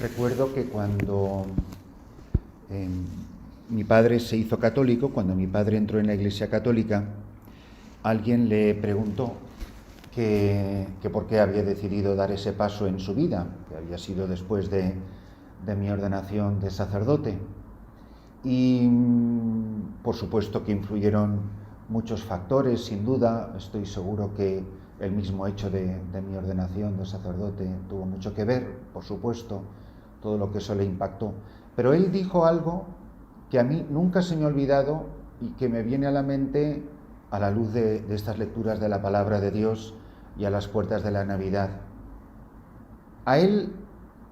Recuerdo que cuando mi padre se hizo católico, cuando mi padre entró en la Iglesia Católica, alguien le preguntó que por qué había decidido dar ese paso en su vida, que había sido después de mi ordenación de sacerdote. Y por supuesto que influyeron muchos factores, sin duda. Estoy seguro que el mismo hecho de mi ordenación de sacerdote tuvo mucho que ver, por supuesto, todo lo que eso le impactó. Pero él dijo algo que a mí nunca se me ha olvidado y que me viene a la mente a la luz de estas lecturas de la palabra de Dios y a las puertas de la Navidad. A él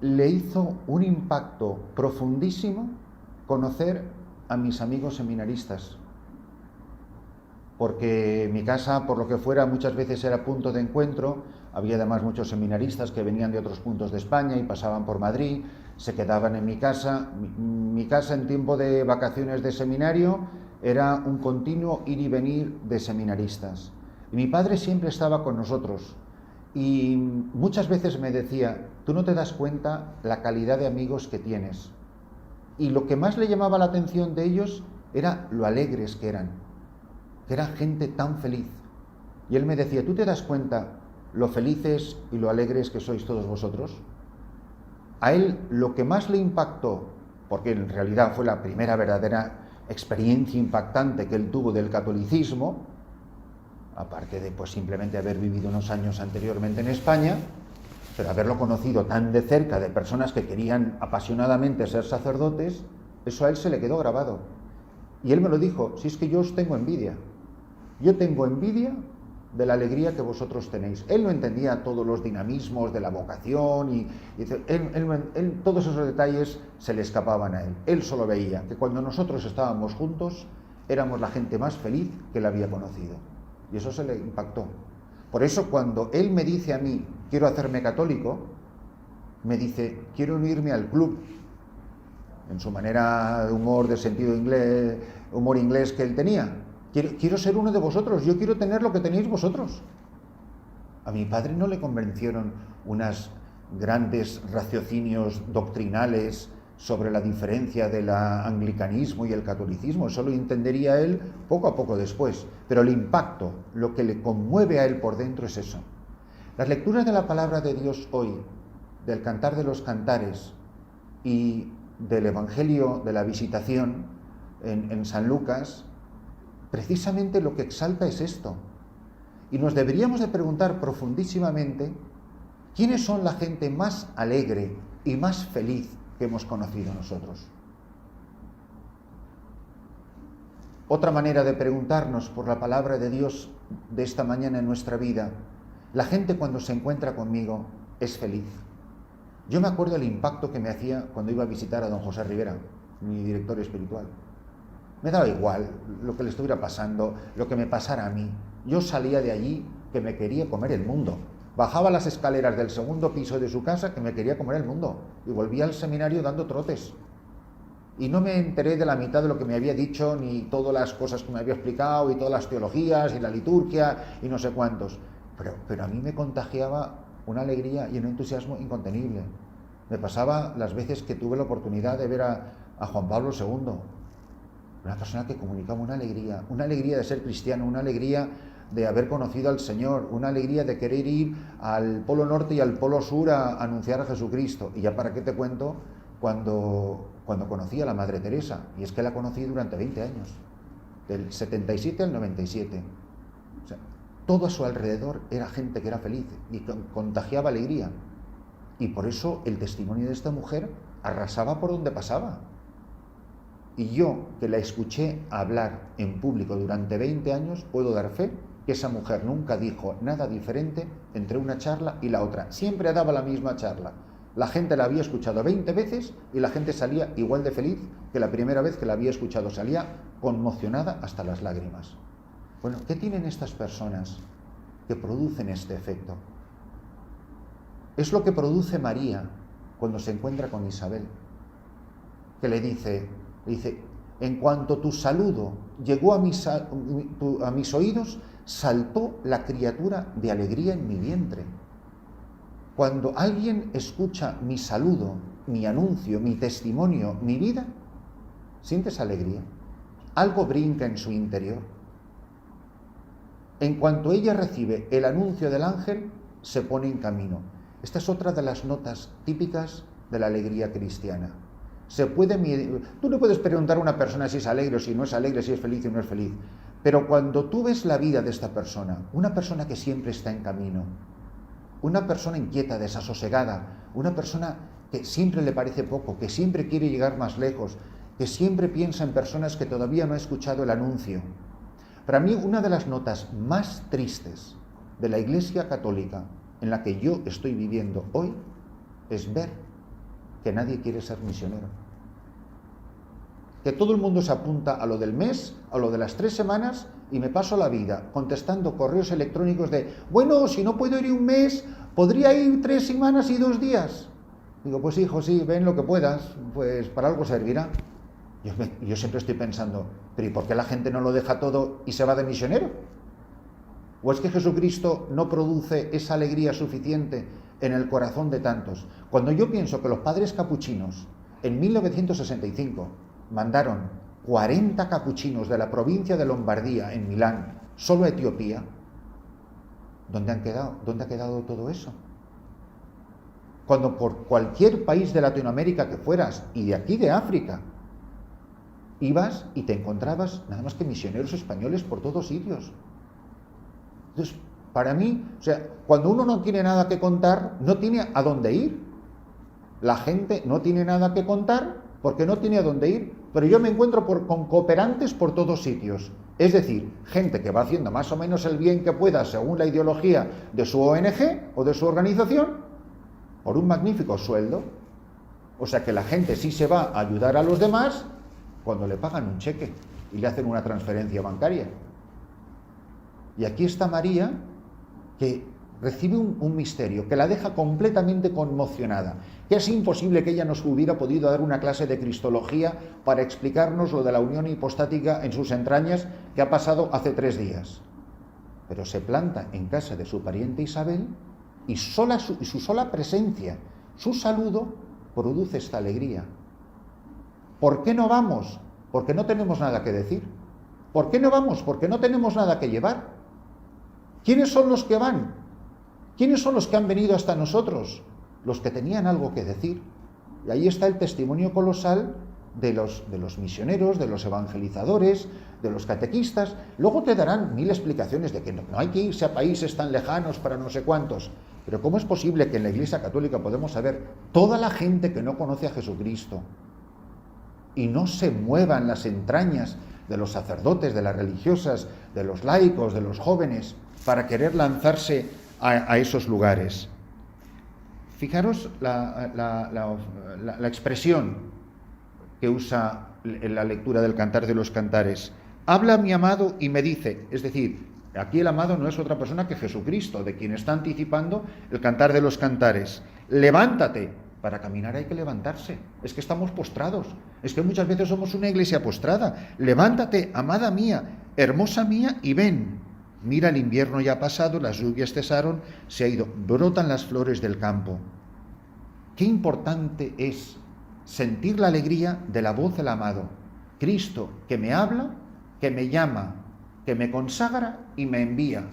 le hizo un impacto profundísimo conocer a mis amigos seminaristas, porque mi casa, por lo que fuera, muchas veces era punto de encuentro. Había además muchos seminaristas que venían de otros puntos de España y pasaban por Madrid, se quedaban en mi casa. Mi casa en tiempo de vacaciones de seminario era un continuo ir y venir de seminaristas. Y mi padre siempre estaba con nosotros y muchas veces me decía: tú no te das cuenta la calidad de amigos que tienes. Y lo que más le llamaba la atención de ellos era lo alegres que eran gente tan feliz. Y él me decía: ¿tú te das cuenta lo felices y lo alegres que sois todos vosotros? A él lo que más le impactó, porque en realidad fue la primera verdadera experiencia impactante que él tuvo del catolicismo, aparte de simplemente haber vivido unos años anteriormente en España, pero haberlo conocido tan de cerca de personas que querían apasionadamente ser sacerdotes, eso a él se le quedó grabado. Y él me lo dijo: si es que yo os tengo envidia. Yo tengo envidia de la alegría que vosotros tenéis. Él no entendía todos los dinamismos de la vocación y todos esos detalles se le escapaban a él. Él solo veía que cuando nosotros estábamos juntos éramos la gente más feliz que él había conocido. Y eso se le impactó. Por eso cuando él me dice a mí: quiero hacerme católico, me dice: quiero unirme al club. En su manera de humor, de sentido inglés, humor inglés que él tenía. Quiero ser uno de vosotros, yo quiero tener lo que tenéis vosotros. A mi padre no le convencieron unos grandes raciocinios doctrinales sobre la diferencia del anglicanismo y el catolicismo. Eso lo entendería él poco a poco después. Pero el impacto, lo que le conmueve a él por dentro es eso. Las lecturas de la palabra de Dios hoy, del Cantar de los Cantares y del Evangelio de la Visitación en San Lucas, precisamente lo que exalta es esto. Y nos deberíamos de preguntar profundísimamente: ¿quiénes son la gente más alegre y más feliz que hemos conocido nosotros? Otra manera de preguntarnos por la palabra de Dios de esta mañana en nuestra vida: la gente cuando se encuentra conmigo es feliz. Yo me acuerdo el impacto que me hacía cuando iba a visitar a don José Rivera, mi director espiritual. Me daba igual lo que le estuviera pasando, lo que me pasara a mí. Yo salía de allí que me quería comer el mundo. Bajaba las escaleras del segundo piso de su casa que me quería comer el mundo. Y volvía al seminario dando trotes. Y no me enteré de la mitad de lo que me había dicho, ni todas las cosas que me había explicado, y todas las teologías, y la liturgia, y no sé cuántos. Pero a mí me contagiaba una alegría y un entusiasmo incontenible. Me pasaba las veces que tuve la oportunidad de ver a Juan Pablo II. Una persona que comunicaba una alegría de ser cristiano, una alegría de haber conocido al Señor, una alegría de querer ir al Polo Norte y al Polo Sur a anunciar a Jesucristo. Y ya para qué te cuento cuando conocí a la Madre Teresa, y es que la conocí durante 20 años, del 77 al 97. O sea, todo a su alrededor era gente que era feliz y contagiaba alegría. Y por eso el testimonio de esta mujer arrasaba por donde pasaba. Y yo, que la escuché hablar en público durante 20 años, puedo dar fe que esa mujer nunca dijo nada diferente entre una charla y la otra. Siempre daba la misma charla. La gente la había escuchado 20 veces y la gente salía igual de feliz que la primera vez que la había escuchado. Salía conmocionada hasta las lágrimas. Bueno, ¿qué tienen estas personas que producen este efecto? Es lo que produce María cuando se encuentra con Isabel, que le dice: en cuanto tu saludo llegó a mis oídos, saltó la criatura de alegría en mi vientre. Cuando alguien escucha mi saludo mi anuncio, mi testimonio, mi vida, sientes alegría. Algo brinca en su interior. En cuanto ella recibe el anuncio del ángel, se pone en camino. Esta es otra de las notas típicas de la alegría cristiana. Tú no puedes preguntar a una persona si es alegre o si no es alegre, si es feliz o no es feliz. Pero cuando tú ves la vida de esta persona, una persona que siempre está en camino, una persona inquieta, desasosegada, una persona que siempre le parece poco, que siempre quiere llegar más lejos, que siempre piensa en personas que todavía no ha escuchado el anuncio. Para mí, una de las notas más tristes de la Iglesia Católica en la que yo estoy viviendo hoy es ver que nadie quiere ser misionero. Que todo el mundo se apunta a lo del mes, a lo de las 3 semanas, y me paso la vida contestando correos electrónicos de, bueno, si no puedo ir un mes, ¿podría ir 3 semanas y 2 días? Digo, pues hijo, sí, ven lo que puedas, pues para algo servirá. Yo siempre estoy pensando, pero ¿y por qué la gente no lo deja todo y se va de misionero? ¿O es que Jesucristo no produce esa alegría suficiente en el corazón de tantos? Cuando yo pienso que los padres capuchinos en 1965 mandaron 40 capuchinos de la provincia de Lombardía, en Milán, solo a Etiopía, ¿dónde han quedado? ¿Dónde ha quedado todo eso? Cuando por cualquier país de Latinoamérica que fueras, y de aquí de África, ibas y te encontrabas nada más que misioneros españoles por todos sitios. Entonces, para mí, cuando uno no tiene nada que contar, no tiene a dónde ir. La gente no tiene nada que contar porque no tiene a dónde ir. Pero yo me encuentro con cooperantes por todos sitios. Es decir, gente que va haciendo más o menos el bien que pueda según la ideología de su ONG o de su organización, por un magnífico sueldo. O sea que la gente sí se va a ayudar a los demás cuando le pagan un cheque y le hacen una transferencia bancaria. Y aquí está María, que recibe un misterio que la deja completamente conmocionada, que es imposible que ella nos hubiera podido dar una clase de cristología para explicarnos lo de la unión hipostática en sus entrañas que ha pasado hace 3 días. Pero se planta en casa de su pariente Isabel y su sola presencia, su saludo, produce esta alegría. ¿Por qué no vamos? Porque no tenemos nada que decir. ¿Por qué no vamos? Porque no tenemos nada que llevar. ¿Quiénes son los que van? ¿Quiénes son los que han venido hasta nosotros? Los que tenían algo que decir. Y ahí está el testimonio colosal de los misioneros, de los evangelizadores, de los catequistas. Luego te darán 1000 explicaciones de que no hay que irse a países tan lejanos para no sé cuántos. Pero ¿cómo es posible que en la Iglesia Católica podemos saber toda la gente que no conoce a Jesucristo y no se muevan las entrañas de los sacerdotes, de las religiosas, de los laicos, de los jóvenes, para querer lanzarse a esos lugares? Fijaros la expresión que usa en la lectura del Cantar de los Cantares. Habla mi amado y me dice, es decir, aquí el amado no es otra persona que Jesucristo, de quien está anticipando el Cantar de los Cantares. Levántate. Para caminar hay que levantarse. Es que estamos postrados. Es que muchas veces somos una iglesia postrada. Levántate, amada mía, hermosa mía, y ven. Mira, el invierno ya ha pasado, las lluvias cesaron, se ha ido, brotan las flores del campo. Qué importante es sentir la alegría de la voz del amado. Cristo, que me habla, que me llama, que me consagra y me envía.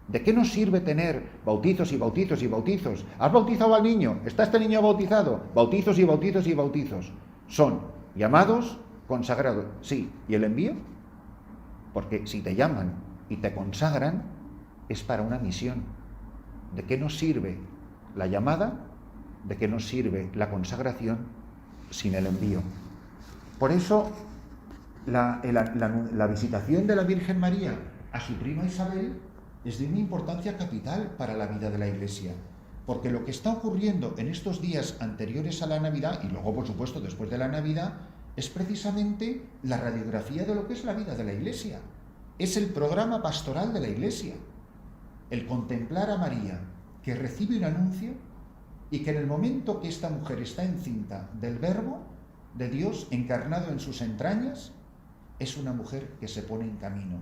¿De qué nos sirve tener bautizos y bautizos y bautizos? ¿Has bautizado al niño? ¿Está este niño bautizado? Bautizos y bautizos y bautizos. Son llamados, consagrados. Sí, ¿y el envío? Porque si te llaman y te consagran, es para una misión. ¿De qué nos sirve la llamada? ¿De qué nos sirve la consagración sin el envío? Por eso, la visitación de la Virgen María a su prima Isabel es de una importancia capital para la vida de la Iglesia, porque lo que está ocurriendo en estos días anteriores a la Navidad, y luego, por supuesto, después de la Navidad, es precisamente la radiografía de lo que es la vida de la Iglesia. Es el programa pastoral de la Iglesia, el contemplar a María, que recibe un anuncio y que en el momento que esta mujer está encinta del Verbo de Dios encarnado en sus entrañas, es una mujer que se pone en camino.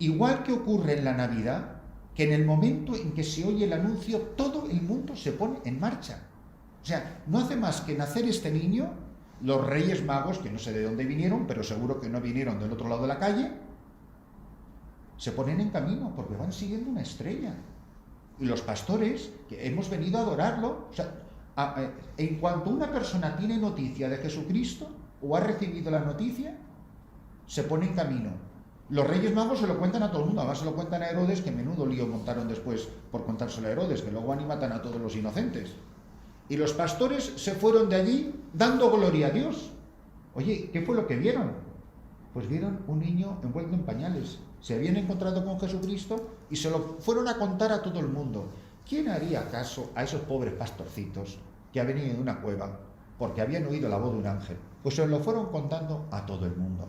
Igual que ocurre en la Navidad, que en el momento en que se oye el anuncio, todo el mundo se pone en marcha. O sea, no hace más que nacer este niño, los Reyes Magos, que no sé de dónde vinieron, pero seguro que no vinieron del otro lado de la calle, se ponen en camino porque van siguiendo una estrella. Y los pastores, que hemos venido a adorarlo, o sea, en cuanto una persona tiene noticia de Jesucristo o ha recibido la noticia, se pone en camino. Los Reyes Magos se lo cuentan a todo el mundo, además se lo cuentan a Herodes, que menudo lío montaron después por contárselo a Herodes, que luego van y matan a todos los inocentes. Y los pastores se fueron de allí dando gloria a Dios. Oye, ¿qué fue lo que vieron? Pues vieron un niño envuelto en pañales. Se habían encontrado con Jesucristo y se lo fueron a contar a todo el mundo. ¿Quién haría caso a esos pobres pastorcitos que habían venido de una cueva porque habían oído la voz de un ángel? Pues se lo fueron contando a todo el mundo.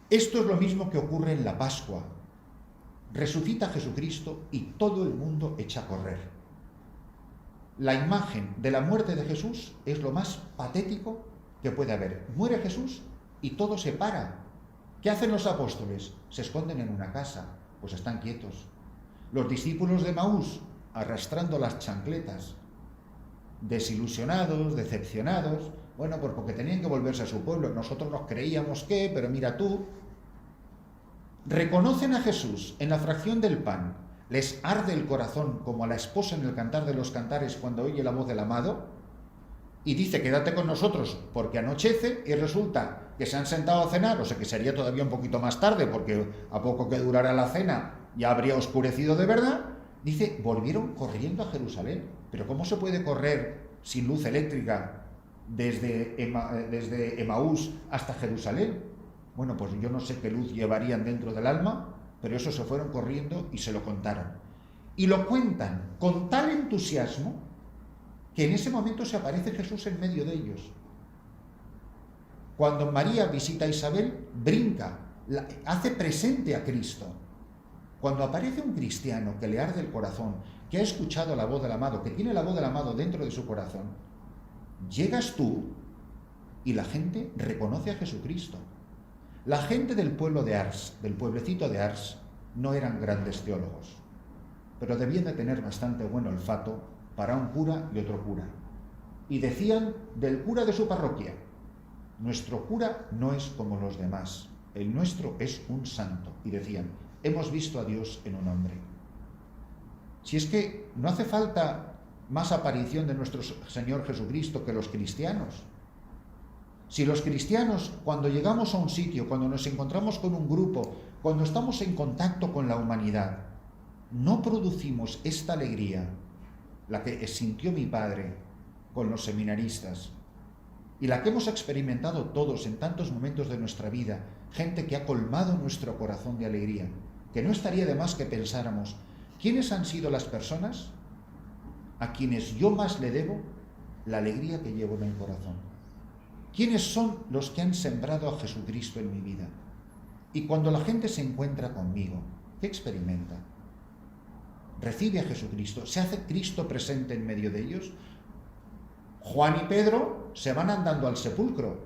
Esto es lo mismo que ocurre en la Pascua. Resucita Jesucristo y todo el mundo echa a correr. La imagen de la muerte de Jesús es lo más patético que puede haber. Muere Jesús y todo se para. ¿Qué hacen los apóstoles? Se esconden en una casa, pues están quietos. Los discípulos de Maús, arrastrando las chancletas, desilusionados, decepcionados, bueno, pues porque tenían que volverse a su pueblo. Nosotros nos creíamos que, pero mira tú. Reconocen a Jesús en la fracción del pan. Les arde el corazón como a la esposa en el cantar de los cantares cuando oye la voz del amado y dice, quédate con nosotros porque anochece, y resulta que se han sentado a cenar, o sea que sería todavía un poquito más tarde porque a poco que durara la cena ya habría oscurecido de verdad. Dice, volvieron corriendo a Jerusalén. Pero ¿cómo se puede correr sin luz eléctrica desde Emaús hasta Jerusalén? Bueno, pues yo no sé qué luz llevarían dentro del alma, pero eso se fueron corriendo y se lo contaron. Y lo cuentan con tal entusiasmo que en ese momento se aparece Jesús en medio de ellos. Cuando María visita a Isabel, brinca, hace presente a Cristo. Cuando aparece un cristiano que le arde el corazón, que ha escuchado la voz del amado, que tiene la voz del amado dentro de su corazón, llegas tú y la gente reconoce a Jesucristo. La gente del pueblo de Ars, del pueblecito de Ars, no eran grandes teólogos, pero debían de tener bastante buen olfato para un cura y otro cura. Y decían del cura de su parroquia, nuestro cura no es como los demás, el nuestro es un santo. Y decían, hemos visto a Dios en un hombre. Si es que no hace falta más aparición de nuestro Señor Jesucristo que los cristianos. Si los cristianos, cuando llegamos a un sitio, cuando nos encontramos con un grupo, cuando estamos en contacto con la humanidad, no producimos esta alegría, la que sintió mi padre con los seminaristas, y la que hemos experimentado todos en tantos momentos de nuestra vida, gente que ha colmado nuestro corazón de alegría, que no estaría de más que pensáramos, ¿quiénes han sido las personas a quienes yo más le debo la alegría que llevo en el corazón? ¿Quiénes son los que han sembrado a Jesucristo en mi vida? Y cuando la gente se encuentra conmigo, ¿qué experimenta? ¿Recibe a Jesucristo? ¿Se hace Cristo presente en medio de ellos? Juan y Pedro se van andando al sepulcro.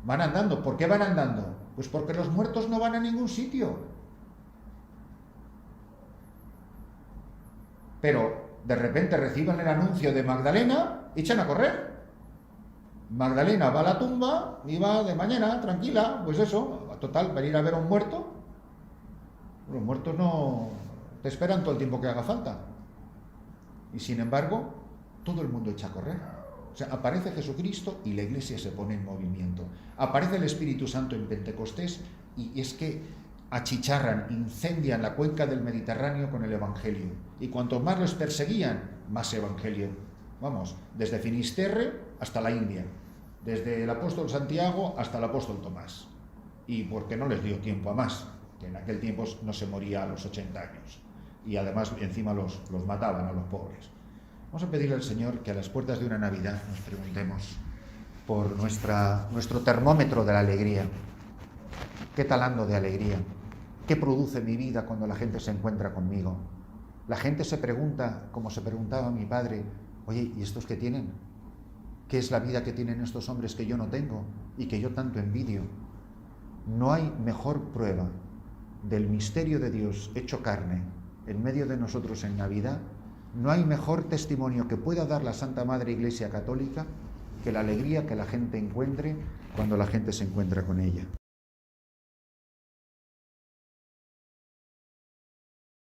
Van andando. ¿Por qué van andando? Pues porque los muertos no van a ningún sitio. Pero de repente reciben el anuncio de Magdalena y echan a correr. Magdalena va a la tumba y va de mañana, tranquila, pues eso, total, para ir a ver a un muerto. Los muertos no te esperan todo el tiempo que haga falta. Y sin embargo, todo el mundo echa a correr. O sea, aparece Jesucristo y la iglesia se pone en movimiento. Aparece el Espíritu Santo en Pentecostés y es que achicharran, incendian la cuenca del Mediterráneo con el Evangelio. Y cuanto más los perseguían, más Evangelio. Vamos, desde Finisterre hasta la India. Desde el apóstol Santiago hasta el apóstol Tomás. Y porque no les dio tiempo a más, que en aquel tiempo no se moría a los 80 años. Y además encima los mataban a los pobres. Vamos a pedirle al Señor que a las puertas de una Navidad nos preguntemos por nuestro termómetro de la alegría. ¿Qué tal ando de alegría? ¿Qué produce mi vida cuando la gente se encuentra conmigo? La gente se pregunta, como se preguntaba mi padre, oye, ¿y estos qué tienen? ¿Qué es la vida que tienen estos hombres que yo no tengo y que yo tanto envidio? No hay mejor prueba del misterio de Dios hecho carne en medio de nosotros en Navidad No hay mejor testimonio que pueda dar la Santa Madre Iglesia Católica que la alegría que la gente encuentre cuando la gente se encuentra con ella.